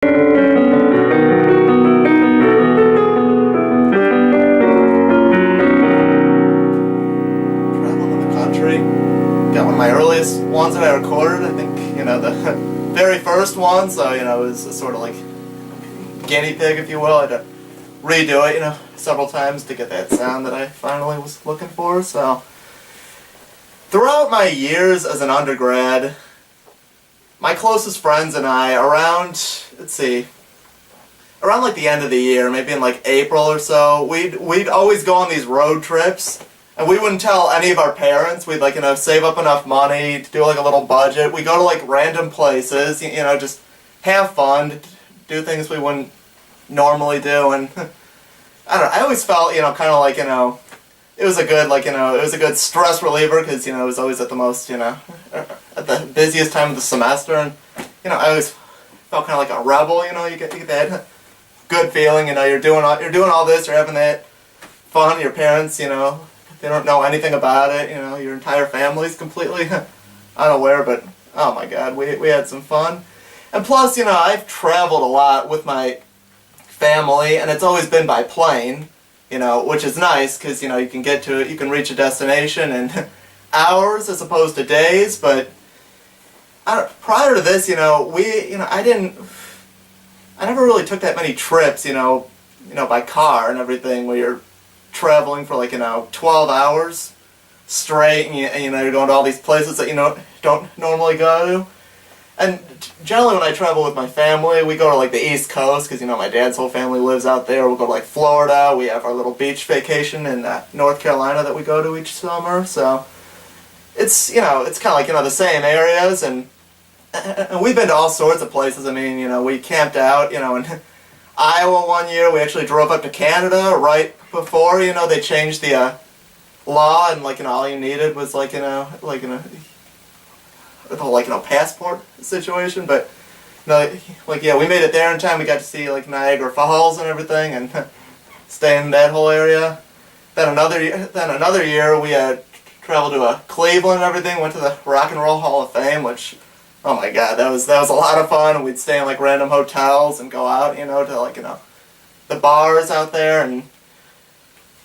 in the country. Got one of my earliest ones that I recorded. I think, the very first one, so, it was a sort of like guinea pig, if you will. I had to redo it, several times to get that sound that I finally was looking for. So, throughout my years as an undergrad, my closest friends and I, around like the end of the year, maybe in like April or so, we'd always go on these road trips, and we wouldn't tell any of our parents. We'd save up enough money to do like a little budget. We go to like random places, just have fun, do things we wouldn't normally do, and I don't know, I always felt, kind of like, it was a good, it was a good stress reliever, because, it was always at the most, at the busiest time of the semester, and, I always felt kind of like a rebel, you get that good feeling, you're doing all this, you're having that fun, your parents, they don't know anything about it, your entire family's completely unaware, but, oh my god, we had some fun. And plus, I've traveled a lot with my family, and it's always been by plane, which is nice, because, you can reach a destination in hours as opposed to days, but prior to this, I never really took that many trips, by car and everything, where you're traveling for 12 hours straight, and you're going to all these places that don't normally go to. And generally when I travel with my family, we go to the East Coast, because my dad's whole family lives out there. We'll go to Florida. We have our little beach vacation in North Carolina that we go to each summer. So it's it's kind of the same areas, and we've been to all sorts of places. I mean, we camped out, in Iowa one year. We actually drove up to Canada right before, they changed the law, and all you needed was the whole passport situation. But yeah, we made it there in time. We got to see Niagara Falls and everything, and stay in that whole area. Then another year we traveled to Cleveland and everything. Went to the Rock and Roll Hall of Fame, which, oh my god, that was a lot of fun. And we'd stay in random hotels and go out, to the bars out there. And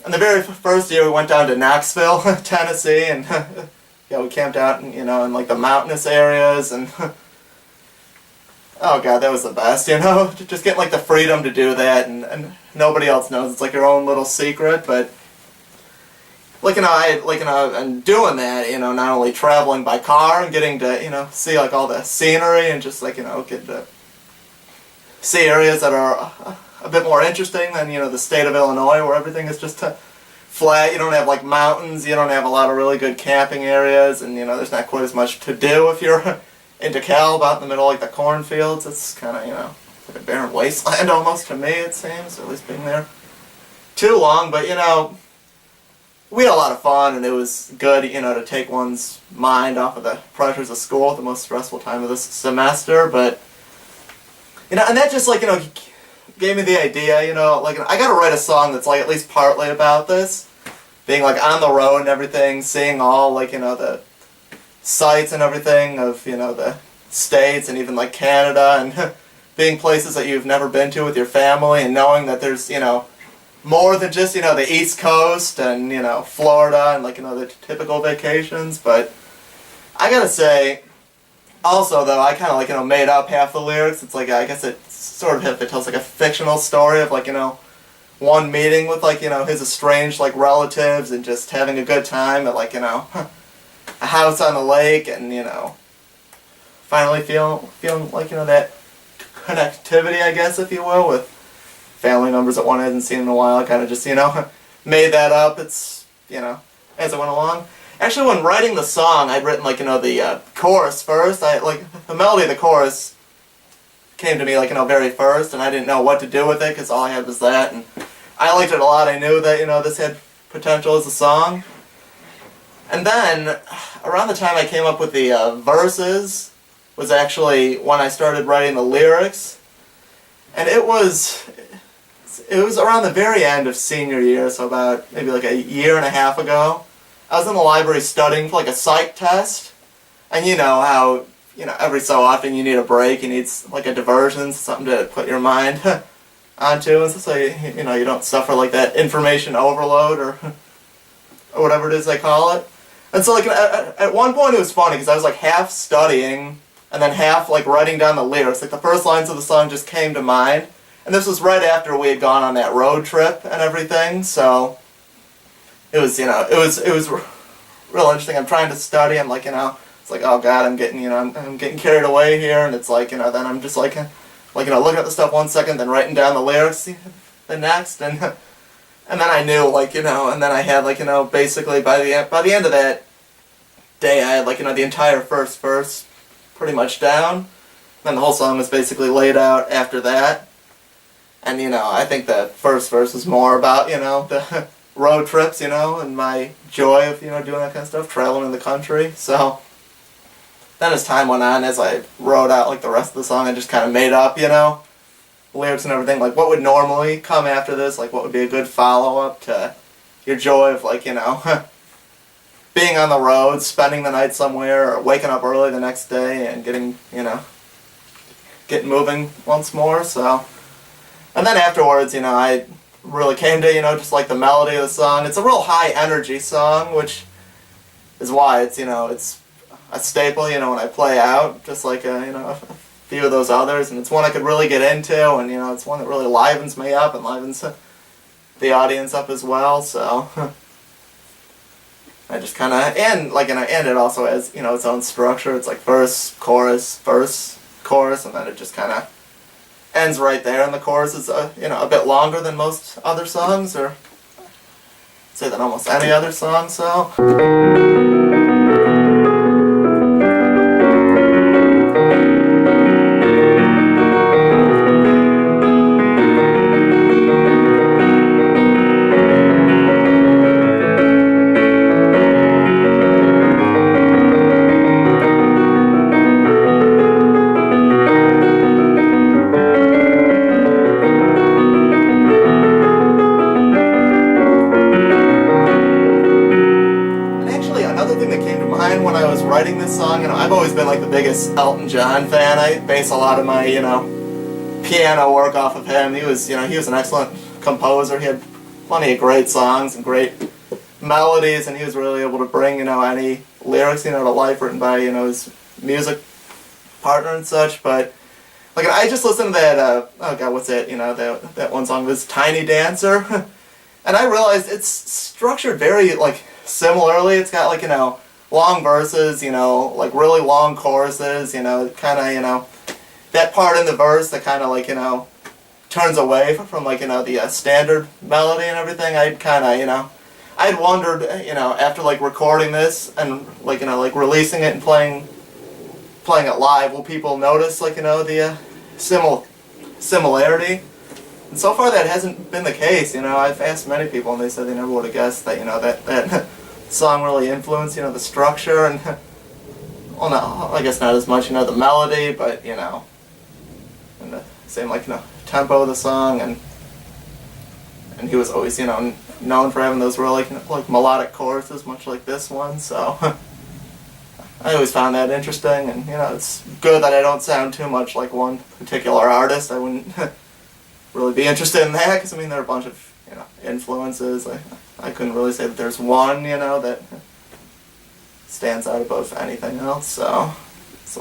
the very first year we went down to Knoxville, Tennessee, and yeah, we camped out in, in the mountainous areas, and oh god, that was the best, to just get the freedom to do that, and nobody else knows. It's your own little secret. But and doing that, not only traveling by car and getting to, see all the scenery, and just get to see areas that are a bit more interesting than, the state of Illinois, where everything is just flat. You don't have mountains, you don't have a lot of really good camping areas, and there's not quite as much to do if you're in DeKalb, out in the middle of the cornfields. It's kind of, like a barren wasteland almost to me, it seems, at least being there too long. But we had a lot of fun, and it was good, to take one's mind off of the pressures of school at the most stressful time of this semester. But and that just gave me the idea, I gotta write a song that's at least partly about this, being on the road and everything, seeing all the sights and everything of the States, and even Canada, and being places that you've never been to with your family, and knowing that there's more than just the East Coast and Florida and the typical vacations. But I gotta say, also though, I kind of made up half the lyrics. It's I guess it sort of, it tells a fictional story of one meeting with his estranged relatives, and just having a good time at a house on the lake, and finally feeling that connectivity, I guess, if you will, with family members that one hasn't seen in a while. I kind of just made that up. It's as I went along. Actually, when writing the song, I'd written the chorus first. The melody of the chorus came to me very first, and I didn't know what to do with it, because all I had was that, and I liked it a lot. I knew that this had potential as a song. And then around the time I came up with the verses was actually when I started writing the lyrics, and it was around the very end of senior year, so about maybe a year and a half ago. I was in the library studying for a psych test, and how every so often you need a break, you need like a diversion, something to put your mind onto, and so you don't suffer like that information overload or whatever it is they call it. And so like at one point it was funny because I was like half studying and then half like writing down the lyrics. Like the first lines of the song just came to mind, and this was right after we had gone on that road trip and everything. So it was real interesting. I'm trying to study. I'm like it's like, oh God, I'm getting carried away here, and it's like then I'm just like looking at the stuff one second, then writing down the lyrics the next, and then I knew and then I had basically by the end of that day I had the entire first verse pretty much down. Then the whole song was basically laid out after that, and I think the first verse was more about the road trips and my joy of doing that kind of stuff, traveling in the country. So then as time went on, as I wrote out the rest of the song, I just kind of made up lyrics and everything, like what would normally come after this, like what would be a good follow-up to your joy of being on the road, spending the night somewhere, or waking up early the next day and getting moving once more. So, and then afterwards, I really came to just like the melody of the song. It's a real high energy song, which is why it's it's a staple when I play out, just like a few of those others, and it's one I could really get into, and it's one that really livens me up and livens the audience up as well. So I just kind of and it also has its own structure. It's like verse, chorus, and then it just kind of ends right there. And the chorus is a bit longer than most other songs, or say than almost any other song. So. When I was writing this song, I've always been the biggest Elton John fan. I base a lot of my piano work off of him. He was an excellent composer. He had plenty of great songs and great melodies, and he was really able to bring any lyrics to life written by his music partner and such. But I just listened to that oh God, what's it? That one song was Tiny Dancer, and I realized it's structured very similarly. It's got long verses, really long choruses, kind of, that part in the verse that kind of, turns away from, the standard melody and everything. I'd kind of, I'd wondered, after, recording this and, releasing it and playing it live, will people notice, the similarity? And so far that hasn't been the case. I've asked many people and they said they never would have guessed that, that song really influenced, the structure and, well, no, I guess not as much, the melody, but, and the same, tempo of the song, and he was always, known for having those really, melodic choruses, much like this one, so I always found that interesting, and, it's good that I don't sound too much like one particular artist. I wouldn't really be interested in that, because, there are a bunch of, influences. I couldn't really say that there's one, that stands out above anything else, so it's